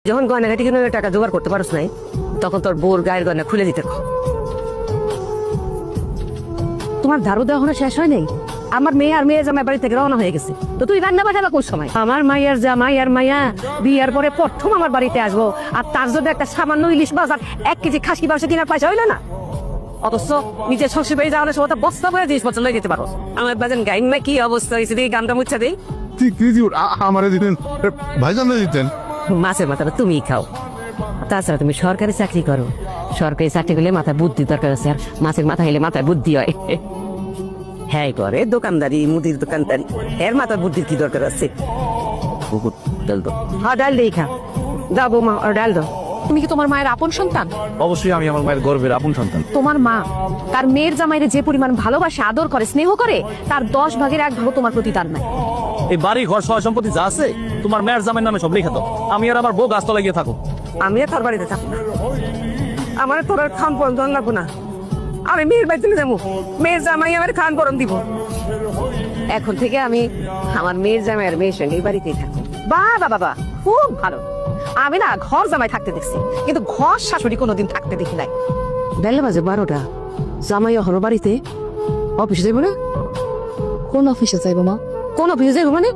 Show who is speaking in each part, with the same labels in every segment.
Speaker 1: যখন গয়নাঘাটি কিনে টাকা জোগাড় করতে পারছ নাই, তখন তোর বোর গায়ের গয়না খুলে দিতে কও। তোমার দারু দেওয়া শেষ হয় নাই? আমার মেয়ে আর মেয়ে জামাই বাড়ি থেকে রওনা হয়ে গেছে, তো তুই রান্না বান্না কোন সময়? আমার মাইয়ার জামাই আর মাইয়া বিয়ার পরে প্রথম আমার বাড়িতে আসবো, আর তার জন্য একটা সামান্য ইলিশ বাজার 1 কেজি খাসি মাংস কেনার পয়সা হইলো না। অথচ নিজের শ্বশুর বাড়ি যাওয়ার সময় বস্তা করে জিনিসপত্র লই যেতে পারো। আমার বাজান গাইন মা কি অবস্থা হয়েছে দেখি, গানটা মুচ্ছা দিই।
Speaker 2: আমারে দিতেন, ভাইজান দিতেন।
Speaker 1: মাছের মাথাটা তুমিই খাও। তাছাড়া তুমি সরকারি চাকরি করো, সরকারি চাকরি করলে মাথায় বুদ্ধি দরকার আছে, আর মাছের মাথা হইলে মাথায় বুদ্ধি হয়। হ্যাঁ করে দোকানদারি, মুদির দোকানদারি, এর মাথায় বুদ্ধির কি দরকার আছে? ডাল দো, হ্যাঁ ডাল দিয়ে খা। দাও বৌমা, ডাল দো।
Speaker 3: তুমি কি তোমার মায়ের আপন সন্তান?
Speaker 2: অবশ্যই আমি আমার মায়ের গর্বের আপন সন্তান।
Speaker 3: তোমার মা তার মেয়ের জামাইরে যে পরিমাণ ভালোবাসে, আদর করে, স্নেহ করে, তার 10 ভাগের 1 ভাগ তোমার প্রতি তার নাই।
Speaker 4: এই বাড়ি ঘর সয় সম্পত্তি যা আছে তোমার মেয়ের জামাইয়ের নামে সব লিখে দাও। আমি আর আমার বউ গাছতলায় গিয়ে থাকো।
Speaker 1: আমি আর তোর বাড়িতে থাকবো না, আমার তোর আর খান পরম ধন লাগবো না। আমি মেয়ের বাড়িতে যাবো, মেয়ের জামাই আমার খান পরম দিব। এখন থেকে আমি আমার মেয়ের জামাই আর মেয়ের সঙ্গে এই বাড়িতেই থাকবো। বাবা বাবা, খুব ভালো। আমি না ঘর জামাই থাকতে দেখছি, কিন্তু ঘর শাশুড়ি কোনোদিন থাকতে দেখি নাই। বেলা বাজে 12টা, জামাই এখনো বাড়িতে? অফিসে যাইব না?
Speaker 3: কোন অফিসে যাইবো মা?
Speaker 1: কোন অফিসে যাইব মানে?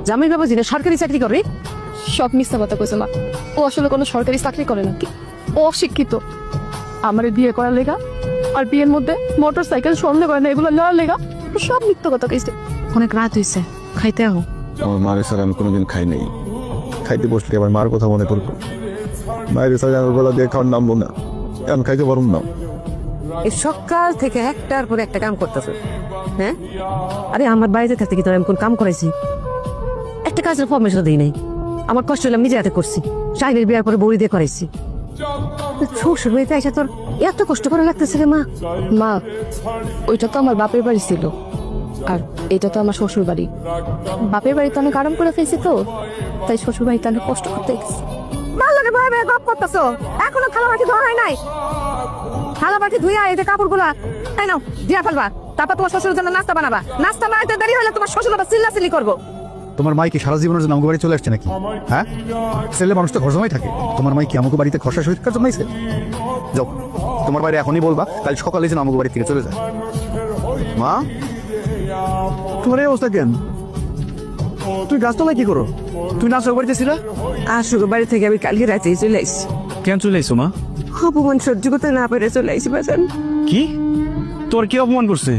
Speaker 1: জামাই বাবা যিনি সরকারি চাকরি করে।
Speaker 3: সব মিথ্যা কথা কইছে মা। ও আসলে কোনো সরকারি চাকরি করে না, ও অশিক্ষিত। আমার বিয়ে করার লেগা আর বিয়ের মধ্যে মোটরসাইকেল সন্দেহ করে না, এগুলো নেওয়ার লেগা সব মিথ্যা কথা কইছে। অনেক রাত হইছে, খাইতে আহ।
Speaker 2: আমার মায়ের স্যার আমি কোনোদিন খাই নাই। খাইতে বসলে আমার মার কথা মনে করবো। মায়ের স্যার আমার গলা দিয়ে খাওয়ার নামবো না, আমি খাইতে পারুম না।
Speaker 1: এই সকাল থেকে একটার পর একটা কাম করতেছো। হ্যাঁ, আরে আমার বাড়িতে থাকতে কি তোর আমি কোন কাম করাইছি? একটা কাজের ফরমেশন দিই নাই। আমার কষ্ট হলে আমি নিজে হাতে করছি, শাহিনের বিয়ার পরে বড়ি দিয়ে করাইছি। শ্বশুর বাড়িতে এসে তোর এত কষ্ট করে লাগতেছে রে মা?
Speaker 3: মা, ওইটা তো আমার বাপের বাড়ি ছিল, আর এটা তো আমার শ্বশুর বাড়ি। বাপের বাড়িতে অনেক আরাম করে ফেলছি, তো তাই শ্বশুর বাড়িতে অনেক কষ্ট করতে গেছি।
Speaker 1: ভালো রে ভাই, গপ করতেছো। এখনো থালা বাটি ধোয়া হয় নাই? থালা বাটি ধুইয়া এই যে কাপড়গুলা তাই নাও দিয়া ফেলবা, তারপর তোমার শ্বশুরের জন্য নাস্তা বানাবা। নাস্তা বানাইতে দেরি হলে তোমার শ্বশুর আবার চিল্লাচিল্লি করবো।
Speaker 2: তোমার মাই কি সারা জীবনের জন্য আমাকে বাড়ি চলে আসছে নাকি? হ্যাঁ, ছেলে মানুষ তো ঘর জমাই থাকে। তোমার মাই কি আমাকে বাড়িতে খরচা সহিত কাজ জমাইছে? যাও, তোমার বাইরে এখনই বলবা, কাল সকালে যেন আমাকে বাড়ি থেকে চলে যায়। মা, তোমার এই অবস্থা কেন? তুই গাছতলায় কি করো? তুই না সব বাড়িতে ছিল?
Speaker 1: আসুক বাড়ি থেকে আমি কালকে রাতেই চলে আসছি।
Speaker 4: কেন চলে এসো মা?
Speaker 1: অপমান সহ্য করতে না পেরে চলে আসি বাজান।
Speaker 4: কি তোর কি অপমান করছে?